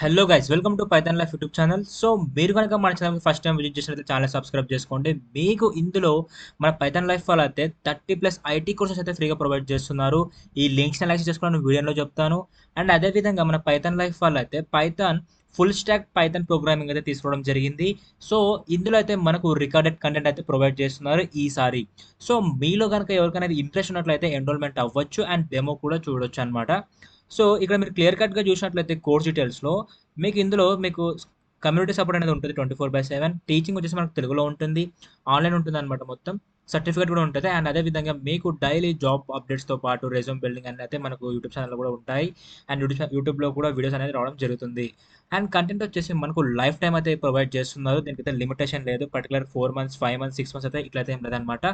Hello guys, welcome to Python life YouTube channel. So మీరు కనుక మన ఛానల్ ఫస్ట్ టైం విజిట్ చేసినట్లయితే channel subscribe చేసుకోండి. మీకు ఇందులో మన పైథాన్ లైఫ్ వాళ్ళు అయితే 30+ ఐటీ కోర్సెస్ అయితే ఫ్రీగా ప్రొవైడ్ చేస్తున్నారు. ఈ లింక్స్ని యాక్సెస్ చేసుకోవడానికి వీడియోలో చెప్తాను. అండ్ అదేవిధంగా మన పైథాన్ లైఫ్ వాళ్ళు అయితే Python full stack Python programming అయితే తీసుకోవడం జరిగింది. సో ఇందులో అయితే మనకు రికార్డెడ్ కంటెంట్ అయితే ప్రొవైడ్ చేస్తున్నారు ఈసారి. సో మీలో కనుక ఎవరికైనా ఇంట్రెస్ట్ ఉన్నట్లయితే ఎన్రోల్మెంట్ అవ్వచ్చు అండ్ డెమో కూడా చూడొచ్చు అనమాట. సో ఇక్కడ మీరు క్లియర్ కట్గా చూసినట్లయితే కోర్స్ డీటెయిల్స్లో మీకు ఇందులో మీకు కమ్యూనిటీ సపోర్ట్ అనేది ఉంటుంది 24/7. టీచింగ్ వచ్చేసి మనకు తెలుగులో ఉంటుంది, ఆన్లైన్ ఉంటుంది అనమాట. మొత్తం సర్టిఫికేట్ కూడా ఉంటుంది. అండ్ అదేవిధంగా మీకు డైలీ జాబ్ అప్డేట్స్తో పాటు రెజ్యూమ్ బిల్డింగ్ అనేది అయితే మనకు యూట్యూబ్ ఛానల్లో కూడా ఉంటాయి. అండ్ యూట్యూబ్లో కూడా వీడియోస్ అనేది రావడం జరుగుతుంది. అండ్ కంటెంట్ వచ్చేసి మనకు లైఫ్ టైం అయితే ప్రొవైడ్ చేస్తున్నారు. దీనికైతే లిమిటేషన్ లేదు. పర్టికులర్ 4 months, 5 months, 6 months అయితే ఇట్లయితే ఏం లేదనమాట.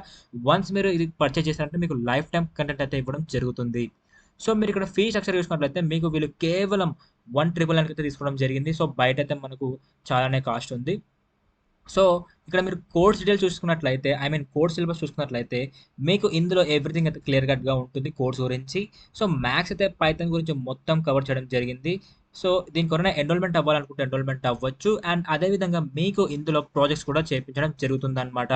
వన్స్ మీరు ఇది పర్చేస్ చేసినట్టు మీకు లైఫ్ టైం కంటెంట్ అయితే ఇవ్వడం జరుగుతుంది. సో మీరు ఇక్కడ ఫీ స్ట్రక్చర్ చూసుకున్నట్లయితే మీకు వీళ్ళు కేవలం 1,999 అయితే తీసుకోవడం జరిగింది. సో బయట అయితే మనకు చాలానే కాస్ట్ ఉంది. సో ఇక్కడ మీరు కోర్స్ డీటెయిల్స్ చూసుకున్నట్లయితే, కోర్స్ సిలబస్ చూసుకున్నట్లయితే మీకు ఇందులో ఎవ్రీథింగ్ అయితే క్లియర్ కట్గా ఉంటుంది కోర్స్ గురించి. సో మ్యాథ్స్ అయితే పైథాన్ గురించి మొత్తం కవర్ చేయడం జరిగింది. సో దీని కొరైనా ఎన్రోల్మెంట్ అవ్వాలనుకుంటే ఎన్రోల్మెంట్ అవ్వచ్చు. అండ్ అదేవిధంగా మీకు ఇందులో ప్రాజెక్ట్స్ కూడా చేయించడం జరుగుతుందన్నమాట.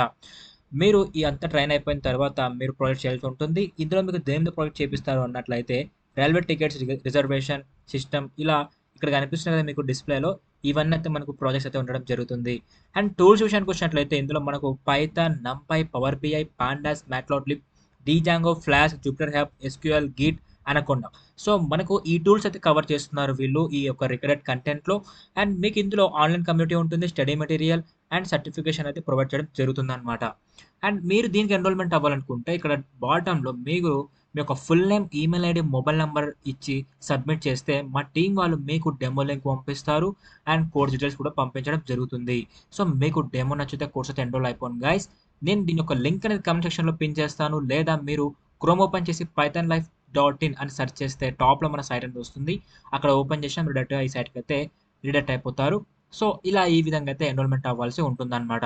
మీరు ఈ అంతా ట్రైన్ అయిపోయిన తర్వాత మీరు ప్రాజెక్ట్ చేయాల్సి ఉంటుంది. ఇందులో మీకు దేని ప్రాజెక్ట్ చేపిస్తారు అన్నట్లయితే రైల్వే టికెట్స్ రిజర్వేషన్ సిస్టమ్ ఇలా ఇక్కడ కనిపిస్తున్న కదా మీకు డిస్ప్లేలో, ఇవన్నీ అయితే మనకు ప్రాజెక్ట్స్ అయితే ఉండడం జరుగుతుంది. అండ్ టూల్స్ విషయానికి వచ్చినట్లయితే ఇందులో మనకు Python, NumPy, Power BI, Pandas, Matplotlib, Django, Flask, Jupyter Hub, SQL, Git, Anaconda. So మనకు ఈ టూల్స్ అయితే కవర్ చేస్తున్నారు వీళ్ళు ఈ యొక్క రికార్డెడ్ కంటెంట్లో. అండ్ మీకు ఇందులో ఆన్లైన్ కమ్యూనిటీ ఉంటుంది, స్టడీ మెటీరియల్ అండ్ సర్టిఫికేషన్ అయితే ప్రొవైడ్ చేయడం జరుగుతుంది అనమాట. అండ్ మీరు దీనికి ఎన్రోల్మెంట్ అవ్వాలనుకుంటే ఇక్కడ బాటంలో మీకు మీ యొక్క full name, email ID, mobile number ఇచ్చి సబ్మిట్ చేస్తే మా టీం వాళ్ళు మీకు డెమో లింక్ పంపిస్తారు. అండ్ కోర్స్ డీటెయిల్స్ కూడా పంపించడం జరుగుతుంది. సో మీకు డెమో నచ్చితే కోర్స్ అయితే ఎన్రోల్ అయిపోండి గైస్. నేను దీని యొక్క లింక్ అనేది కమెంట్ సెక్షన్లో పిన్ చేస్తాను. లేదా మీరు క్రోమ్ ఓపెన్ చేసి pythonlife.in అని సెర్చ్ చేస్తే టాప్లో మన సైట్ అనేది వస్తుంది. అక్కడ ఓపెన్ చేసినా మీరు డైరెక్ట్గా ఈ సైట్కి అయితే రీడైరెక్ట్ అయిపోతారు. సో ఇలా ఈ విధంగా అయితే ఎన్రోల్మెంట్ అవ్వాల్సి ఉంటుందన్నమాట.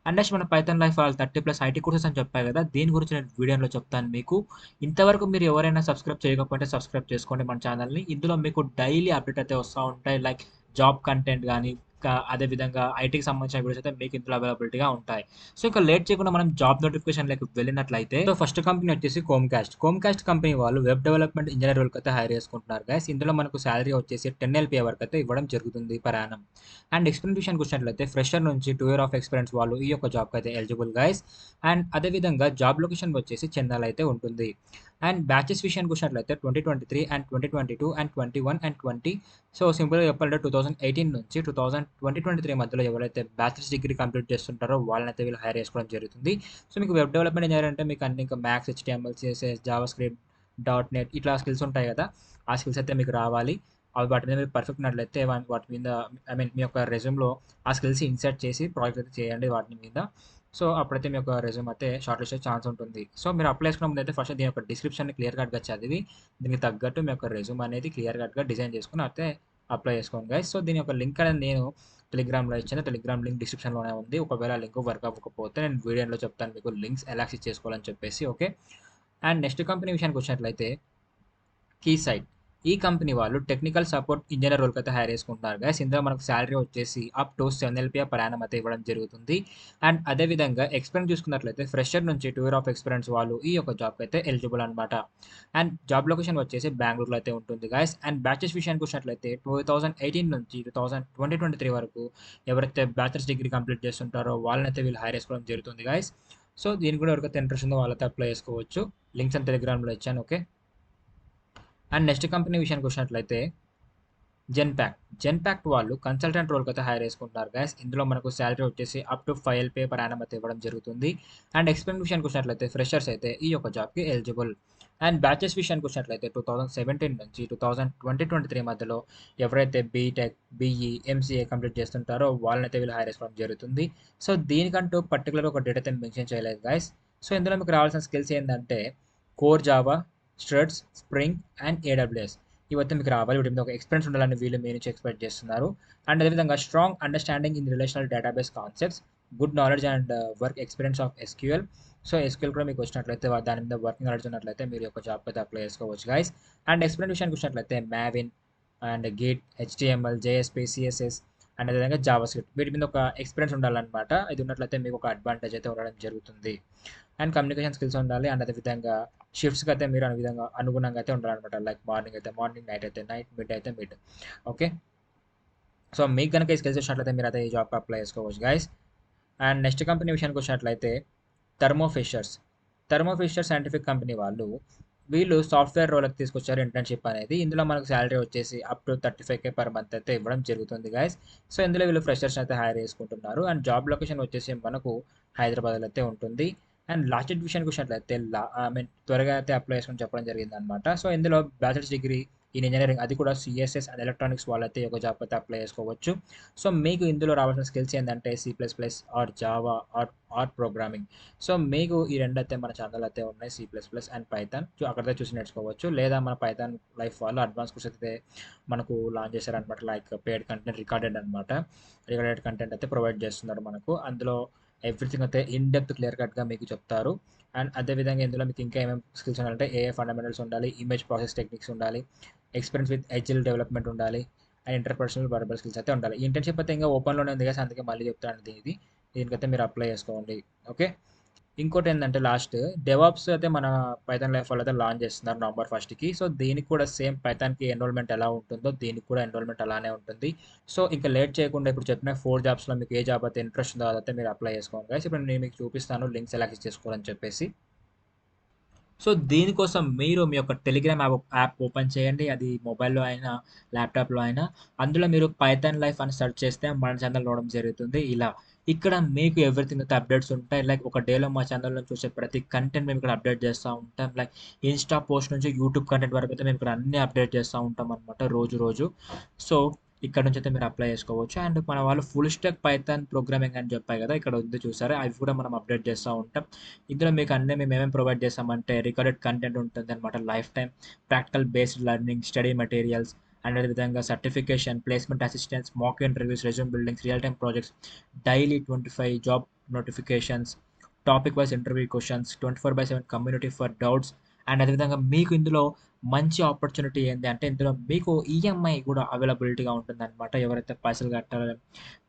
అండ్ నెక్స్ట్ మన పైథాన్ లైఫ్ వాళ్ళు 30+ ఐటీ కోర్సెస్ అని చెప్పాయి కదా, దీని గురించి నేను వీడియోలో చెప్తాను మీకు. ఇంతవరకు మీరు ఎవరైనా సబ్స్క్రైబ్ చేయకపోతే సబ్స్క్రైబ్ చేసుకోండి మన ఛానల్ని. ఇందులో మీకు డైలీ అప్డేట్ అయితే వస్తూ ఉంటాయి. లైక్ జాబ్ కంటెంట్ కానీ అదేవిధంగా ఐటీకి సంబంధించిన వీడియోస్ అయితే మీకు ఇందులో అవైలబిలిటీగా ఉంటాయి. సో ఇంకా లేట్ చేయకుండా మనం జాబ్ నోటిఫికేషన్లోకి వెళ్ళినట్లయితే, సో ఫస్ట్ కంపెనీ వచ్చేసి కోమ్కాస్ట్ కంపెనీ వాళ్ళు వెబ్ డెవలప్మెంట్ ఇంజనీర్ వరకు అయితే హైర్ చేసుకుంటున్నారు గైస్. ఇందులో మనకు శాలరీ వచ్చేసి 10 LPA వరకు అయితే ఇవ్వడం జరుగుతుంది పర్ యానం. అండ్ ఎక్స్పీరియన్స్ విషయానికి వచ్చినట్లయితే ఫ్రెషర్ నుంచి 2 years ఆఫ్ ఎక్స్పీరియన్స్ వాళ్ళు ఈ యొక్క జాబ్కి అయితే ఎలిజిబుల్ గైస్. అండ్ అదేవిధంగా జాబ్ లొకేషన్ వచ్చేసి చెన్నైలో అయితే ఉంటుంది. అండ్ బ్యాచెస్ విషయానికి వచ్చినట్లయితే 2023 అండ్ 2022 అండ్ 21 అండ్ 20. సో సింపుల్గా చెప్పాలంటే 2018 నుంచి 2023 మధ్యలో ఎవరైతే బ్యాచిలర్స్ డిగ్రీ కంప్లీట్ చేస్తుంటారో వాళ్ళనైతే వీళ్ళు హైర్ చేసుకోవడం జరుగుతుంది. సో మీకు వెబ్ డెవలప్మెంట్ ఇంజనీర్ అంటే మీకు అన్ని ఇంకా maths, HTML, CSS, Java script, .NET ఇట్లా స్కిల్స్ ఉంటాయి కదా, ఆ స్కిల్స్ అయితే మీకు రావాలి. అవి వాటి మీద మీరు పర్ఫెక్ట్ ఉన్నట్లయితే వాటి మీద మీ యొక్క రెజ్యూమ్లో ఆ స్కిల్స్ ఇన్సర్ట్ చేసి ప్రాజెక్ట్ అయితే చేయండి వాటి మీద. సో అప్పుడైతే మీ యొక్క రెజ్యూమ్ అయితే షార్ట్ లిస్ట్ ఛాన్స్ ఉంటుంది. సో మీరు అప్లై చేసుకున్న ముందు అయితే ఫస్ట్ దీని యొక్క డిస్క్రిప్షన్ని క్లియర్ కట్గా చదివి దీనికి తగ్గట్టు మీ యొక్క రెజ్యూమ్ అనేది క్లియర్ కట్గా డిజైన్ చేసుకుని అయితే అప్లై చేసుకోండి గైస్. సో దీని యొక్క లింక్ అనేది నేను టెలిగ్రామ్లో ఇచ్చాను. టెలిగ్రామ్ లింక్ డిస్క్రిప్షన్లోనే ఉంది. ఒకవేళ లింక్ వర్క్ అవ్వకపోతే నేను వీడియోలో చెప్తాను మీకు లింక్స్ ఎలా యాక్సెస్ చేసుకోవాలని చెప్పేసి. ఓకే. అండ్ నెక్స్ట్ కంపెనీ విషయానికి వచ్చినట్లయితే కీ సైట్. ఈ కంపెనీ వాళ్ళు టెక్నికల్ సపోర్ట్ ఇంజనీర్ రోల్కి అయితే హైర్ చేసుకుంటున్నారు గైస్. ఇందులో మనకు శాలరీ వచ్చేసి up to 7 LPA per annum అయితే ఇవ్వడం జరుగుతుంది. అండ్ అదేవిధంగా ఎక్స్పీరియన్స్ చూసుకున్నట్లయితే ఫ్రెషర్ నుంచి 2 years ఆఫ్ ఎక్స్పీరియన్స్ వాళ్ళు ఈ యొక్క జాబ్కి అయితే ఎలిజిబుల్ అనమాట. అండ్ జాబ్ లొకేషన్ వచ్చేసి బెంగళూరులో అయితే ఉంటుంది గైస్. అండ్ బ్యాచెస్ విషయానికి వచ్చినట్లయితే 2018 నుంచి 2023 వరకు ఎవరైతే బ్యాచిలర్స్ డిగ్రీ కంప్లీట్ చేస్తుంటారో వాళ్ళనైతే వీళ్ళు హైర్ చేసుకోవడం జరుగుతుంది గైస్. సో దీనికి కూడా ఎవరికైతే ఇంట్రెస్ట్ ఉందో వాళ్ళైతే అప్లై చేసుకోవచ్చు. లింక్స్ అని టెలిగ్రామ్లో ఇచ్చాను. ఓకే. అండ్ నెక్స్ట్ కంపెనీ విషయానికి వచ్చినట్లయితే జెన్పాక్ట్ వాళ్ళు కన్సల్టెంట్ రోల్కి అయితే హైర్ చేసుకుంటున్నారు గైస్. ఇందులో మనకు శాలరీ వచ్చేసి up to 5 LPA per annum అయితే ఇవ్వడం జరుగుతుంది. అండ్ ఎక్స్పీరియన్స్ విషయానికి వచ్చినట్లయితే ఫ్రెషర్స్ అయితే ఈ యొక్క జాబ్కి ఎలిజిబుల్. అండ్ బ్యాచెస్ విషయానికి వచ్చినట్లయితే 2017 నుంచి 2023 మధ్యలో ఎవరైతే బీటెక్, BE, MCA కంప్లీట్ చేస్తుంటారో వాళ్ళనైతే వీళ్ళు హైర్ చేసుకోవడం జరుగుతుంది. సో దీనికంటూ పర్టికులర్ ఒక డేట్ అయితే మెన్షన్ చేయలేదు గైస్. సో ఇందులో మీకు రావాల్సిన స్కిల్స్ ఏంటంటే core Java, struts, spring and AWS ఇవైతే మీకు రావాలి. వీటి మీద ఒక ఎక్స్పీరియన్స్ ఉండాలని వీళ్ళు మీ నుంచి ఎక్స్పెక్ట్ చేస్తున్నారు. అండ్ అదేవిధంగా strong understanding in relational database concepts, good knowledge and work experience of SQL. So SQL కూడా మీకు వచ్చినట్లయితే దాని మీద వర్కింగ్ నాలెడ్జ్ ఉన్నట్లయితే మీరు యొక్క జాబ్ అయితే అప్లై చేసుకోవచ్చు గైస్. అండ్ ఎక్స్పీరియన్స్ విషయానికి వచ్చినట్లయితే Maven, and Git, HTML, JSP, CSS and అదేవిధంగా జావా స్క్రిప్ట్ వీటి మీద ఒక ఎక్స్పీరియన్స్ ఉండాలన్నమాట. ఇది ఉన్నట్లయితే మీకు ఒక అడ్వాంటేజ్ అయితే ఉండడం జరుగుతుంది. అండ్ కమ్యూనికేషన్ స్కిల్స్ ఉండాలి. అండ్ అదేవిధంగా షిఫ్ట్స్కి అయితే మీరు అనుగుణంగా అయితే ఉండాలన్నమాట. లైక్ మార్నింగ్ అయితే మార్నింగ్, నైట్ అయితే నైట్, మిడ్ అయితే మిడ్. ఓకే, సో మీకు కనుక ఈ స్కిల్స్ వచ్చినట్లయితే మీరు అయితే ఈ జాబ్కి అప్లై చేసుకోవచ్చు గైస్. అండ్ నెక్స్ట్ కంపెనీ విషయానికి వచ్చినట్లయితే Thermo Fishers. Thermo Fisher Scientific company వాళ్ళు వీళ్ళు సాఫ్ట్వేర్ రోల్కి తీసుకొచ్చారు ఇంటర్న్షిప్ అనేది. ఇందులో మనకు శాలరీ వచ్చేసి up to 35K per month అయితే ఇవ్వడం జరుగుతుంది గైస్. సో ఇందులో వీళ్ళు ఫ్రెషర్స్ అయితే హైర్ చేసుకుంటున్నారు. అండ్ జాబ్ లొకేషన్ వచ్చేసి మనకు హైదరాబాద్లో అయితే ఉంటుంది. అండ్ లాస్ట్ డేట్ విషయానికి వచ్చినట్లయితే ఐ మీన్ త్వరగా అయితే అప్లై చేసుకుని చెప్పడం జరిగింది అనమాట. సో ఇందులో బ్యాచిలర్స్ డిగ్రీ ఇన్ ఇంజనీరింగ్ అది కూడా సిఎస్ఎస్ అండ్ ఎలక్ట్రానిక్స్ వాళ్ళైతే ఒక జాబ్ అయితే అప్లై చేసుకోవచ్చు. సో మీకు ఇందులో రావాల్సిన స్కిల్స్ ఏంటంటే C++ or Java or programming. So మీకు ఈ రెండు అయితే మన ఛానల్ అయితే ఉన్నాయి, C++ అండ్ పైథాన్. అక్కడైతే చూసి నేర్చుకోవచ్చు. లేదా మన పైథాన్ లైఫ్ వాళ్ళు అడ్వాన్స్ కోర్స్ అయితే మనకు లాంచ్ చేశారనమాట. లైక్ పెయిడ్ కంటెంట్ రికార్డెడ్ అనమాట. రికార్డెడ్ కంటెంట్ అయితే ప్రొవైడ్ చేస్తున్నారు మనకు. అందులో ఎవ్రీథింగ్ అయితే ఇన్ డెప్త్ క్లియర్ కట్గా మీకు చెప్తారు. అండ్ అదేవిధంగా ఇందులో మీకు ఇంకా ఏమేమి స్కిల్స్ ఉండాలంటే ఏఏ ఫండమెంటల్స్ ఉండాలి, ఇమేజ్ ప్రాసెస్ టెక్నిక్స్ ఉండాలి, ఎక్స్పీరియన్స్ విత్ ఎజిల్ డెవలప్మెంట్ ఉండాలి, అండ్ ఇంటర్పర్సనల్ వర్బల్ స్కిల్స్ అయితే ఉండాలి. ఈ ఇంటర్న్షిప్ అయితే ఇంకా ఓపెన్లోనే ఉంది కదా, అందుకే మళ్ళీ చెప్తాను దీనికైతే మీరు అప్లై చేసుకోండి. ఓకే, ఇంకోటి ఏంటంటే లాస్ట్ డెవాప్స్ అయితే మన పైథాన్ లైఫ్ వాళ్ళు అయితే లాంచ్ చేస్తున్నారు నవంబర్ 1కి. సో దీనికి కూడా సేమ్ పైథాన్కి ఎన్రోల్మెంట్ ఎలా ఉంటుందో దీనికి కూడా ఎన్రోల్మెంట్ అలానే ఉంటుంది. సో ఇంకా లేట్ చేయకుండా ఇప్పుడు చెప్పిన 4 జాబ్స్లో మీకు ఏ జాబ్ అయితే ఇంట్రెస్ట్ ఉందో అదైతే మీరు అప్లై చేసుకోండి గైస్. ఇప్పుడు నేను మీకు చూపిస్తాను లింక్స్ ఎలా యాక్సెస్ చేసుకోవాలని చెప్పేసి. సో దీనికోసం మీరు మీ యొక్క టెలిగ్రామ్ యాప్ ఓపెన్ చేయండి. అది మొబైల్‌లో అయినా, ల్యాప్‌టాప్‌లో అయినా. అందులో మీరు పైథాన్ లైఫ్ అని సెర్చ్ చేస్తే మన ఛానల్ రావడం జరుగుతుంది. ఇలా ఇక్కడ మీకు ఎవ్రీథింగ్ అయితే అప్డేట్స్ ఉంటాయి. లైక్ ఒక డేలో మా ఛానల్‌లో చూసే ప్రతి కంటెంట్ మేము ఇక్కడ అప్డేట్ చేస్తూ ఉంటాం. లైక్ ఇన్‌స్టా పోస్ట్ నుంచి యూట్యూబ్ కంటెంట్ వరకు అయితే మేము ఇక్కడ అన్నీ అప్డేట్ చేస్తూ ఉంటాం అనమాట రోజు. సో ఇక్కడ నుంచి అయితే మీరు అప్లై చేసుకోవచ్చు. అండ్ మన వాళ్ళు ఫుల్ స్టాక్ పైథాన్ ప్రోగ్రామింగ్ అని చెప్పాయి కదా! ఇక్కడ ఉంది చూసారా? అవి కూడా మనం అప్డేట్ చేస్తూ ఉంటాం. ఇందులో మీకు అన్నీ మేము ఏమేమి ప్రొవైడ్ చేస్తామంటే రికార్డెడ్ కంటెంట్ ఉంటుందన్నమాట. Life time practical based learning, study materials and అదేవిధంగా certification, placement assistance, mock interviews, resume buildings, real time projects, daily 25 job notifications, topic wise interview questions, 24/7 community for doubts. And అదేవిధంగా మీకు ఇందులో మంచి opportunity ఏంటి అంటే ఇందులో మీకు ఈఎంఐ కూడా అవైలబిలిటీగా ఉంటుందన్నమాట. ఎవరైతే పైసలు కట్టాలి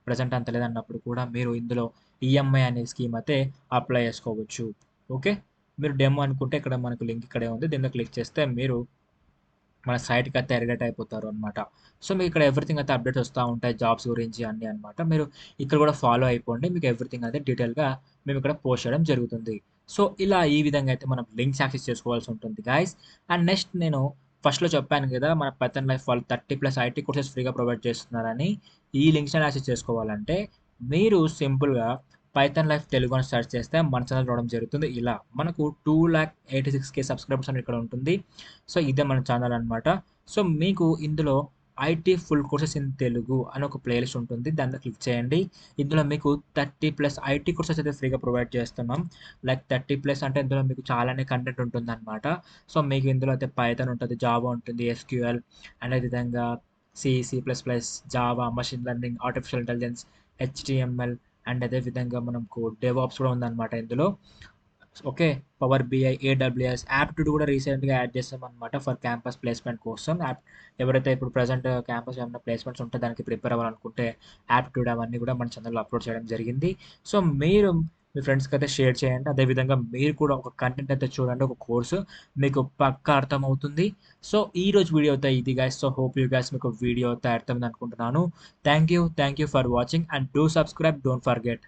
ప్రజెంట్ అంత లేదన్నప్పుడు కూడా మీరు ఇందులో ఈఎంఐ అనే స్కీమ్ అయితే అప్లై చేసుకోవచ్చు. ఓకే, మీరు డెమో అనుకుంటే ఇక్కడ మనకు లింక్ ఇక్కడే ఉంది. దీనిలో క్లిక్ చేస్తే మీరు మన సైట్‌కి అయితే రిలేట్ అయిపోతారు అనమాట. సో మీకు ఇక్కడ ఎవ్రీథింగ్ అయితే అప్డేట్స్ వస్తా ఉంటాయి జాబ్స్ గురించి అన్నీ అనమాట. మీరు ఇక్కడ కూడా ఫాలో అయిపోండి. మీకు ఎవ్రీథింగ్ అయితే డీటెయిల్‌గా మేము ఇక్కడ పోస్ట్ చేయడం జరుగుతుంది. సో ఇలా ఈ విధంగా అయితే మనం లింక్స్ యాక్సెస్ చేసుకోవాల్సి ఉంటుంది గైస్. అండ్ నెక్స్ట్ నేను ఫస్ట్‌లో చెప్పాను కదా! మన పైథాన్ లైఫ్ వాళ్ళు 30+ ఐటీ కోర్సెస్ ఫ్రీగా ప్రొవైడ్ చేస్తున్నారని. ఈ లింక్స్‌ని యాక్సెస్ చేసుకోవాలంటే మీరు సింపుల్‌గా పైథాన్ లైఫ్ తెలుగు అని సెర్చ్ చేస్తే మన ఛానల్ రావడం జరుగుతుంది. ఇలా మనకు 2,86,000 సబ్స్క్రైబర్స్ అని ఇక్కడ ఉంటుంది. సో ఇదే మన ఛానల్ అనమాట. సో మీకు ఇందులో IT full courses in Telugu అని ఒక ప్లేలిస్ట్ ఉంటుంది. దాంట్లో క్లిక్ చేయండి. ఇందులో మీకు 30+ ఐటీ కోర్సెస్ అయితే ఫ్రీగా ప్రొవైడ్ చేస్తున్నాం. లైక్ 30+ అంటే ఇందులో మీకు చాలానే కంటెంట్ ఉంటుందన్నమాట. సో మీకు ఇందులో అయితే పైథాన్ ఉంటుంది, జావా ఉంటుంది, ఎస్‌క్యూఎల్ అండ్ అదేవిధంగా సి++, Java, machine learning, artificial intelligence, HTML and అదేవిధంగా మనకు డెవాప్స్ కూడా ఉందన్నమాట ఇందులో. Okay, power BI, AWS, aptitude కూడా రీసెంట్గా యాడ్ చేస్తామన్నమాట ఫర్ క్యాంపస్ ప్లేస్మెంట్ కోసం. ఎవరైతే ఇప్పుడు ప్రజెంట్ క్యాంపస్ ఏమైనా ప్లేస్మెంట్స్ ఉంటే దానికి ప్రిపేర్ అవ్వాలనుకుంటే యాప్టిట్యూడ్ అవన్నీ కూడా మన ఛానల్లో అప్లోడ్ చేయడం జరిగింది. సో మీరు మీ ఫ్రెండ్స్కి అయితే షేర్ చేయండి. అదేవిధంగా మీరు కూడా ఒక కంటెంట్ అయితే చూడండి, ఒక కోర్సు మీకు పక్కా అర్థమవుతుంది. సో ఈ రోజు వీడియో అయితే ఇది guys. So hope you guys మీకు వీడియో అయితే అర్థమైంది అనుకుంటున్నాను. Thank you for watching and do subscribe, don't forget.